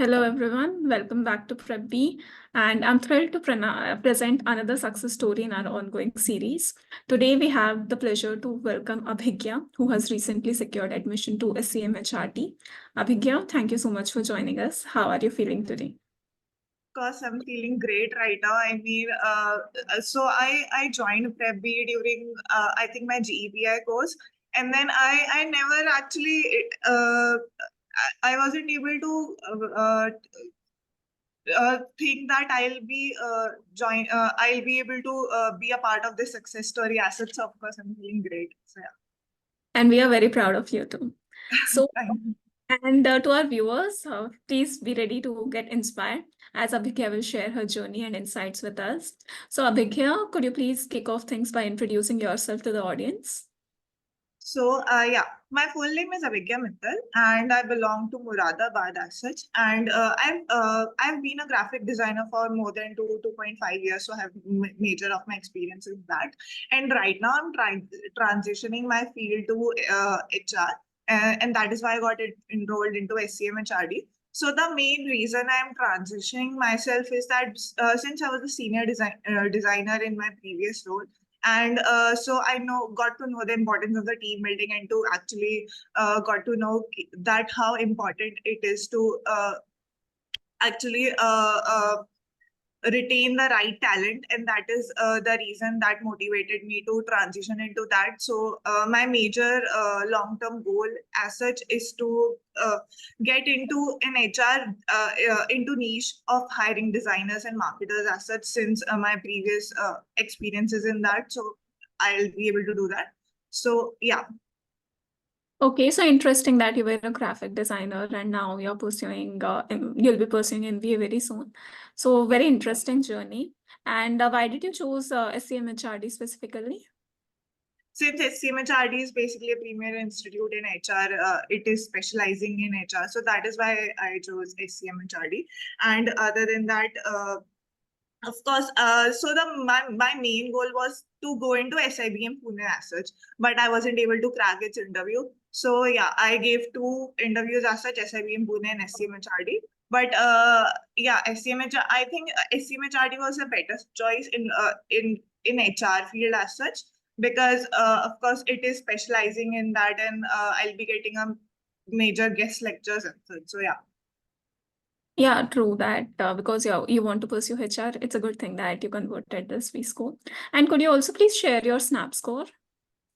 Hello everyone, welcome back to PrepBee, and I'm thrilled to present another success story in our ongoing series. Today we have the pleasure to welcome Abhigya, who has recently secured admission to SCMHRD. Abhigya, thank you so much for joining us. How are you feeling today? Course, I'm feeling great right now. I joined PrepBee during I think my GEPI course, and then I never actually I wasn't able to think that I'll be able to be a part of this success story as such. So of course, I'm feeling great. So yeah. And we are very proud of you too. So, Thank you. and to our viewers, please be ready to get inspired as Abhigya will share her journey and insights with us. So, Abhigya, could you please kick off things by introducing yourself to the audience? So, yeah, my full name is Abhigya Mittal, and I belong to Muradabad as such. And I've been a graphic designer for more than 2.5 years, so I have major of my experience in that. And right now, I'm transitioning my field to HR, and that is why I got enrolled into SCMHRD. So the main reason I'm transitioning myself is that since I was a senior designer in my previous role, and so I got to know the importance of the team building, and to actually got to know that how important it is to actually retain the right talent, and that is the reason that motivated me to transition into that. So my major long-term goal as such is to get into an HR into niche of hiring designers and marketers as such, since my previous experiences in that, so I'll be able to do that. So yeah. Okay, so interesting that you were a graphic designer and now you'll be pursuing MBA very soon. So very interesting journey. And why did you choose SCMHRD specifically? Since SCMHRD is basically a premier institute in HR, it is specializing in HR. So that is why I chose SCMHRD. And other than that, of course, so my main goal was to go into SIBM Pune as such, but I wasn't able to crack its interview. So yeah, I gave 2 interviews as such, SIBM Pune and SCMHRD. But yeah, I think SCMHRD was a better choice in HR field as such, because of course it is specializing in that, and I'll be getting a major guest lectures and such. So yeah. Yeah, true that because you want to pursue HR, it's a good thing that you converted this BSchool. And could you also please share your SNAP score?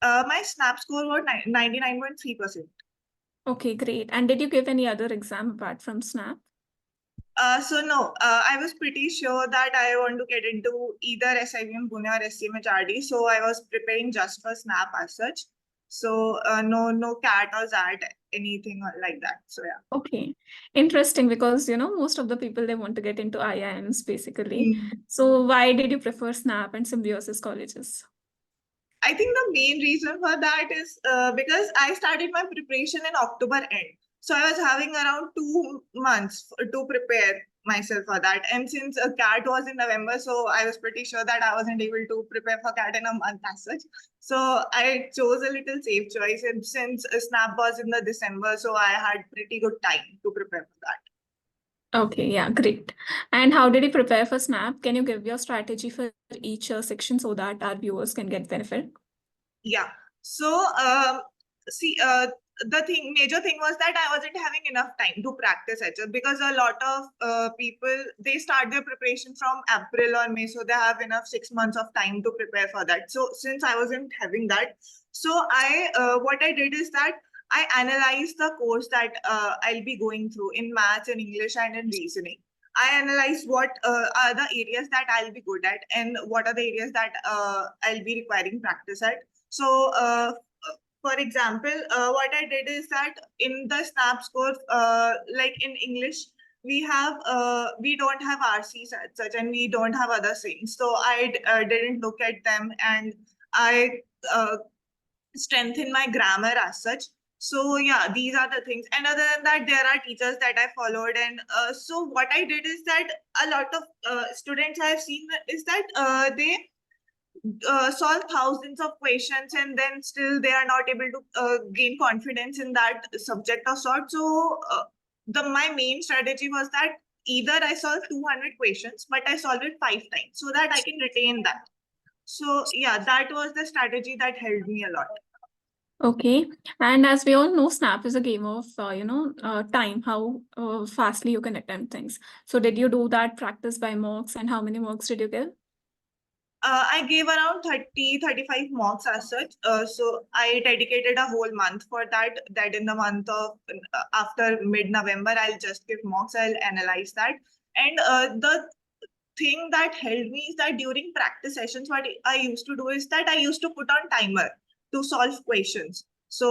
My SNAP score was 99.3%. Okay, great. And did you give any other exam apart from SNAP? So no, I was pretty sure that I want to get into either SIBM Pune or SCMHRD. So I was preparing just for SNAP as such. So no CAT or ZAT, anything like that. So yeah. Okay, interesting because most of the people they want to get into IIMs basically. Mm. So why did you prefer SNAP and Symbiosis colleges? I think the main reason for that is because I started my preparation in October end. So I was having around 2 months to prepare myself for that. And since a CAT was in November, so I was pretty sure that I wasn't able to prepare for CAT in a month as such. So I chose a little safe choice. And since SNAP was in the December, so I had pretty good time to prepare for that. Okay, yeah, great. And how did you prepare for SNAP? Can you give your strategy for each section so that our viewers can get benefit? Yeah. So, see, the major thing was that I wasn't having enough time to practice HR, because a lot of people, they start their preparation from April or May, so they have enough 6 months of time to prepare for that. So since I wasn't having that, so what I did is that I analyzed the course that I'll be going through in maths and English and in reasoning. I analyzed what are the areas that I'll be good at, and what are the areas that I'll be requiring practice at. So, for example, what I did is that in the SNAP score, like in English, we don't have RCs as such, and we don't have other things. So I didn't look at them, and I strengthened my grammar as such. So yeah, these are the things. And other than that, there are teachers that I followed, and so what I did is that a lot of students I've seen is that they solve thousands of questions, and then still they are not able to gain confidence in that subject of sort. So my main strategy was that either I solve 200 questions, but I solve it 5 times so that I can retain that. So yeah, that was the strategy that helped me a lot. Okay. And as we all know, Snap is a game of, time, how fastly you can attempt things. So did you do that practice by mocks, and how many mocks did you give? I gave around 35 mocks as such. So I dedicated a whole month for that. That in the month of after mid-November, I'll just give mocks. I'll analyze that. And the thing that helped me is that during practice sessions, what I used to do is that I used to put on timer to solve questions. So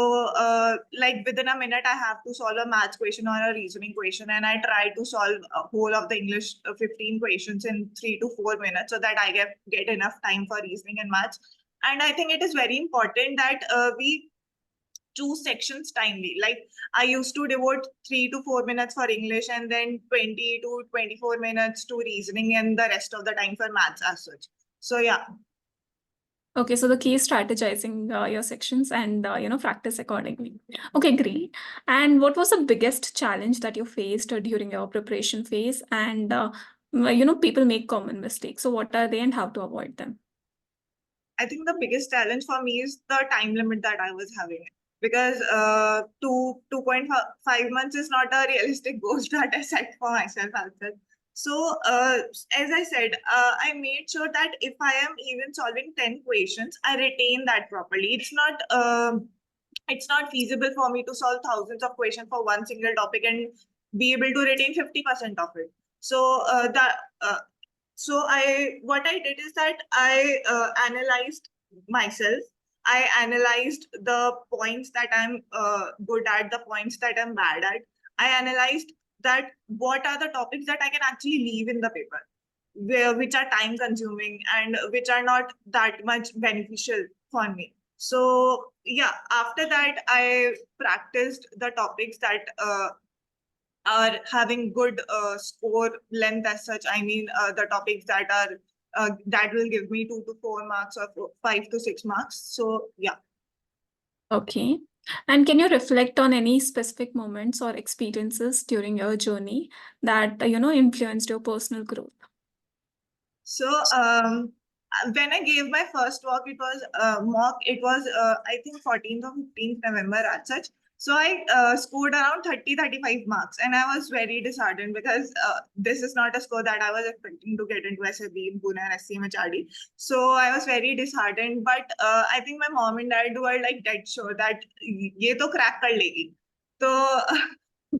like within a minute, I have to solve a maths question or a reasoning question. And I try to solve a whole of the English 15 questions in 3 to 4 minutes so that I get enough time for reasoning and maths. And I think it is very important that we choose sections timely. Like I used to devote 3 to 4 minutes for English and then 20 to 24 minutes to reasoning and the rest of the time for maths as such. So yeah. Okay, so the key is strategizing your sections and practice accordingly. Okay, great. And what was the biggest challenge that you faced during your preparation phase? And people make common mistakes. So what are they and how to avoid them? I think the biggest challenge for me is the time limit that I was having, because 2.5 months is not a realistic goal that I set for myself as well. So as I said, I made sure that if I am even solving 10 questions, I retain that properly. It's not feasible for me to solve thousands of questions for one single topic and be able to retain 50% of it. So what I did is that I analyzed myself. I analyzed the points that I'm good at, the points that I'm bad at. I analyzed that what are the topics that I can actually leave in the paper, which are time consuming and which are not that much beneficial for me. So yeah, after that, I practiced the topics that are having good score length as such. I mean, the topics that are that will give me 2 to 4 marks or 5 to 6 marks. So yeah. Okay. And can you reflect on any specific moments or experiences during your journey that, influenced your personal growth? So when I gave my first walk, it was mock. It was I think 14th or 15th November as such. So I scored around 35 marks, and I was very disheartened because this is not a score that I was expecting to get into SAB in Pune and SCMHRD. So I was very disheartened. But I think my mom and dad were like dead sure that ye to crack kar legi. So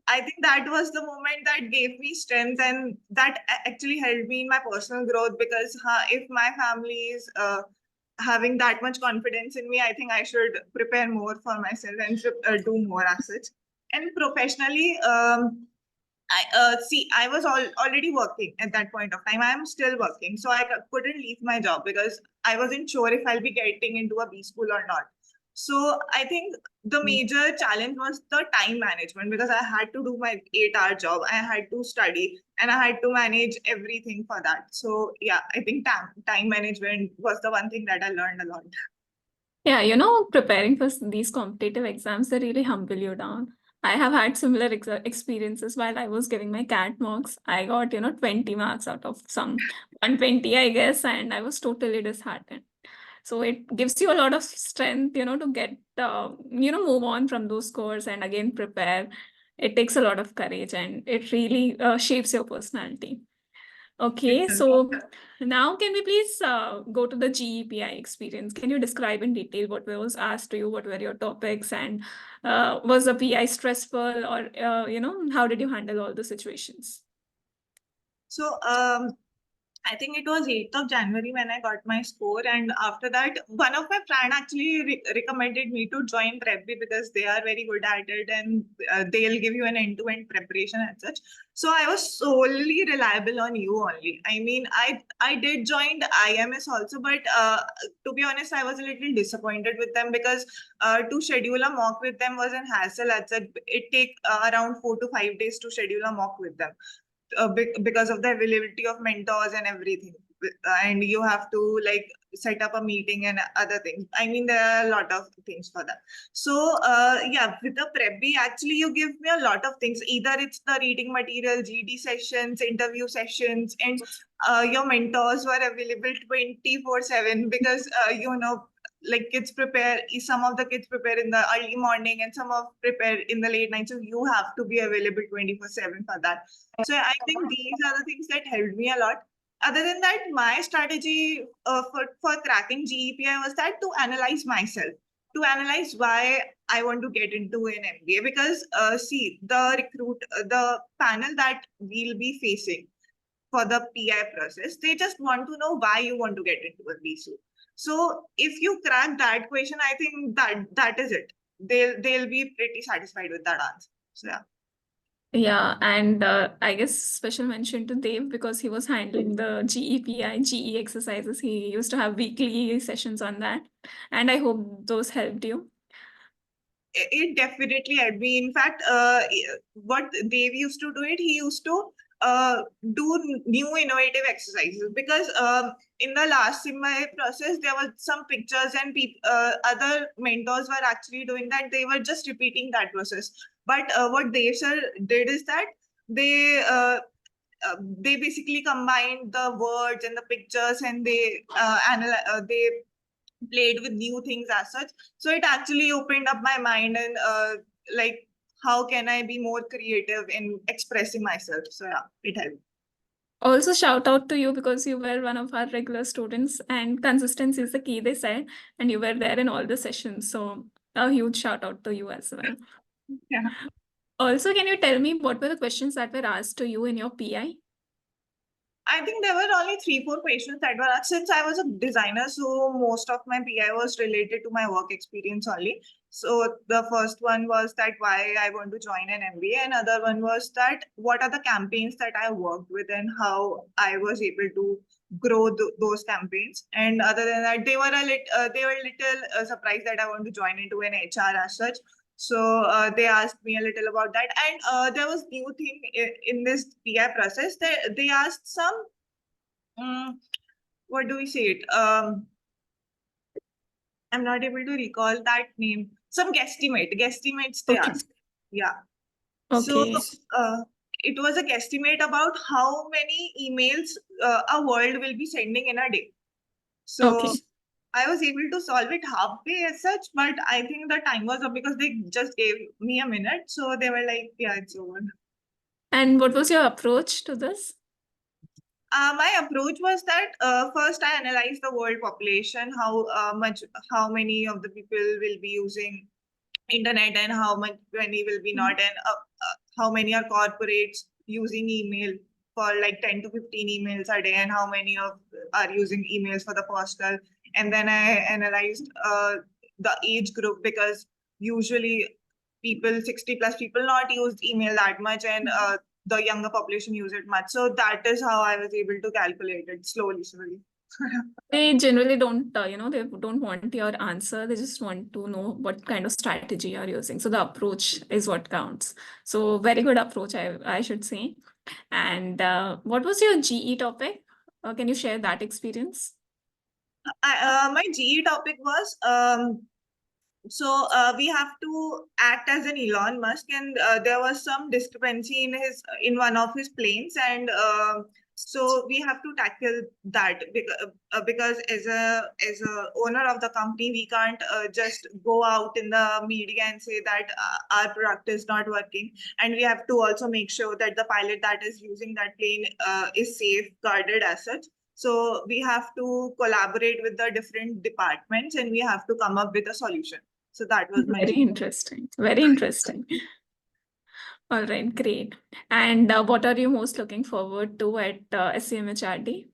I think that was the moment that gave me strength, and that actually helped me in my personal growth, because if my family is having that much confidence in me, I think I should prepare more for myself and do more as such. And professionally, I was already working at that point of time. I am still working, so I couldn't leave my job because I wasn't sure if I'll be getting into a B-school or not. So I think the major challenge was the time management, because I had to do my 8-hour job. I had to study and I had to manage everything for that. So yeah, I think time management was the one thing that I learned a lot. Yeah, preparing for these competitive exams, they really humble you down. I have had similar experiences while I was giving my CAT mocks. I got, 20 marks out of some 120, I guess, and I was totally disheartened. So it gives you a lot of strength, to get, move on from those scores and again prepare. It takes a lot of courage and it really shapes your personality. Okay, so now can we please go to the GEPI experience? Can you describe in detail what was asked to you? What were your topics, and was the PI stressful, or how did you handle all the situations? So I think it was 8th of January when I got my score. And after that, one of my friend actually recommended me to join PrepBee because they are very good at it, and they'll give you an end-to-end preparation and such. So I was solely reliable on you only. I mean, I did join the IMS also, but to be honest, I was a little disappointed with them because to schedule a mock with them was an hassle. It take around 4 to 5 days to schedule a mock with them. Because of the availability of mentors and everything. and you have to like set up a meeting and other things. I mean, there are a lot of things for that. So yeah, with the PrepBee, actually you give me a lot of things. Either it's the reading material, GD sessions, interview sessions, and your mentors were available 24/7 because like kids prepare, some of the kids prepare in the early morning and some of prepare in the late night. So you have to be available 24/7 for that. So I think these are the things that helped me a lot. Other than that, my strategy for cracking GEPI was that to analyze myself, to analyze why I want to get into an MBA. Because see, the panel that we'll be facing for the PI process, they just want to know why you want to get into a BSchool. So if you crack that question, I think that is it. They'll be pretty satisfied with that answer. So yeah. Yeah, and I guess special mention to Dev because he was handling the GEPI, GE exercises. He used to have weekly sessions on that, and I hope those helped you. It definitely helped me. In fact, what Dev used to do it, he used to do new innovative exercises because in the last CMA process, there were some pictures and other mentors were actually doing that. They were just repeating that process. But what Dev sir did is that they basically combined the words and the pictures and they played with new things as such. So it actually opened up my mind and like how can I be more creative in expressing myself. So yeah, it helped. Also, shout out to you because you were one of our regular students, and consistency is the key, they said, and you were there in all the sessions. So, a huge shout out to you as well. Yeah. Also, can you tell me what were the questions that were asked to you in your PI? I think there were only 3-4 questions that were asked. Since I was a designer, so most of my PI was related to my work experience only. So the first one was that why I want to join an MBA, and other one was that what are the campaigns that I worked with and how I was able to grow those campaigns. And other than that, they were a little surprised that I want to join into an HR as such. So they asked me a little about that, and there was new thing in this PI process. They asked some, what do we say it? I'm not able to recall that name. Some guesstimates they Okay. asked. Yeah. Okay. So it was a guesstimate about how many emails a world will be sending in a day. So Okay. I was able to solve it halfway as such, but I think the time was up because they just gave me a minute. So they were like, yeah, it's over. And what was your approach to this? My approach was that first I analyzed the world population, how many of the people will be using internet and many will be not, and how many are corporates using email for like 10 to 15 emails a day, and how many are using emails for the postal. And then I analyzed the age group because usually 60 plus people not use email that much, and the younger population use it much. So that is how I was able to calculate it slowly. They generally don't, they don't want your answer. They just want to know what kind of strategy you're using. So the approach is what counts. So very good approach, I should say. And what was your GE topic? Can you share that experience? My GE topic was so we have to act as an Elon Musk, and there was some discrepancy in one of his planes, and so we have to tackle that because as a owner of the company, we can't just go out in the media and say that our product is not working, and we have to also make sure that the pilot that is using that plane is safeguarded as such. So we have to collaborate with the different departments, and we have to come up with a solution. So that was my Very interesting. Very interesting. All right, great. And what are you most looking forward to at SCMHRD?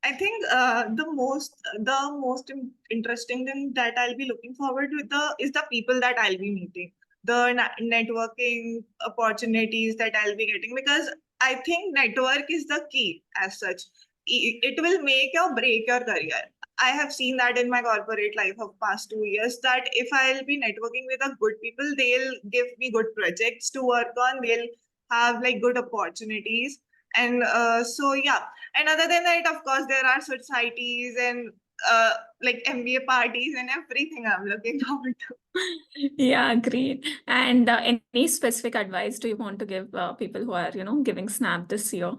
I think the most interesting thing that I'll be looking forward to is the people that I'll be meeting, the networking opportunities that I'll be getting, because I think network is the key as such. It will make or break your career. I have seen that in my corporate life of past 2 years, that if I'll be networking with a good people, they'll give me good projects to work on. They'll have like good opportunities. And so, yeah. And other than that, of course, there are societies and like MBA parties and everything I'm looking forward to. Yeah, great. And any specific advice do you want to give people who are, giving SNAP this year?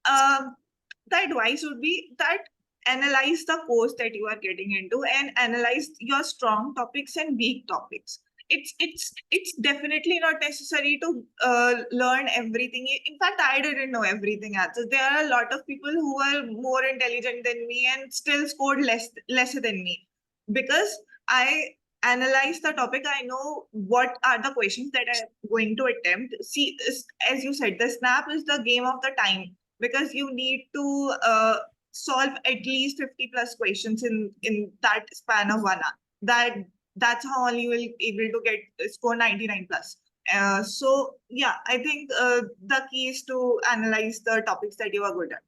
The advice would be that analyze the course that you are getting into and analyze your strong topics and weak topics. It's definitely not necessary to learn everything. In fact, I didn't know everything. So there are a lot of people who are more intelligent than me and still scored lesser than me, because I analyze the topic. I know what are the questions that I'm going to attempt. See, as you said, the SNAP is the game of the time, because you need to solve at least 50 plus questions in that span of 1 hour. That's how only you will able to get score 99 plus. So yeah, I think the key is to analyze the topics that you are good at.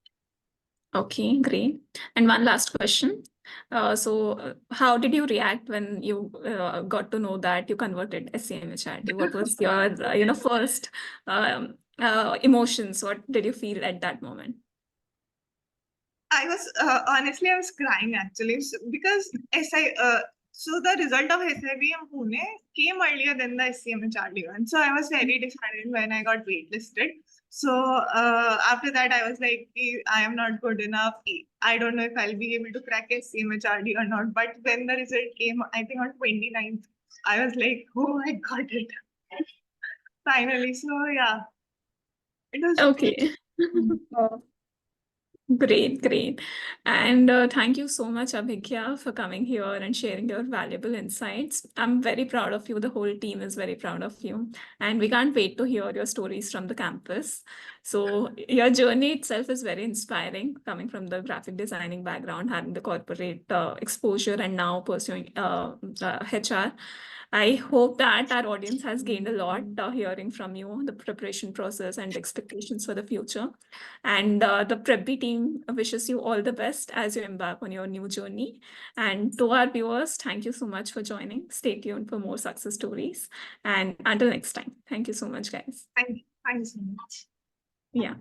Okay, great. And one last question. How did you react when you got to know that you converted SCMHRD? What was your, first emotions? What did you feel at that moment? I was honestly, I was crying actually, because so the result of SIBM Pune came earlier than the SCMHRD one. So I was very disheartened when I got waitlisted. So after that, I was like, I am not good enough. I don't know if I'll be able to crack SCMHRD or not. But when the result came, I think on 29th, I was like, oh, I got it. Finally. So yeah, it was Okay. Great, great. And thank you so much, Abhigya, for coming here and sharing your valuable insights. I'm very proud of you. The whole team is very proud of you. And we can't wait to hear your stories from the campus. So your journey itself is very inspiring, coming from the graphic designing background, having the corporate exposure, and now pursuing HR. I hope that our audience has gained a lot hearing from you, the preparation process and expectations for the future. And the PrepBee team wishes you all the best as you embark on your new journey. And to our viewers, thank you so much for joining. Stay tuned for more success stories. And until next time, thank you so much, guys. Thank you so much. Yeah.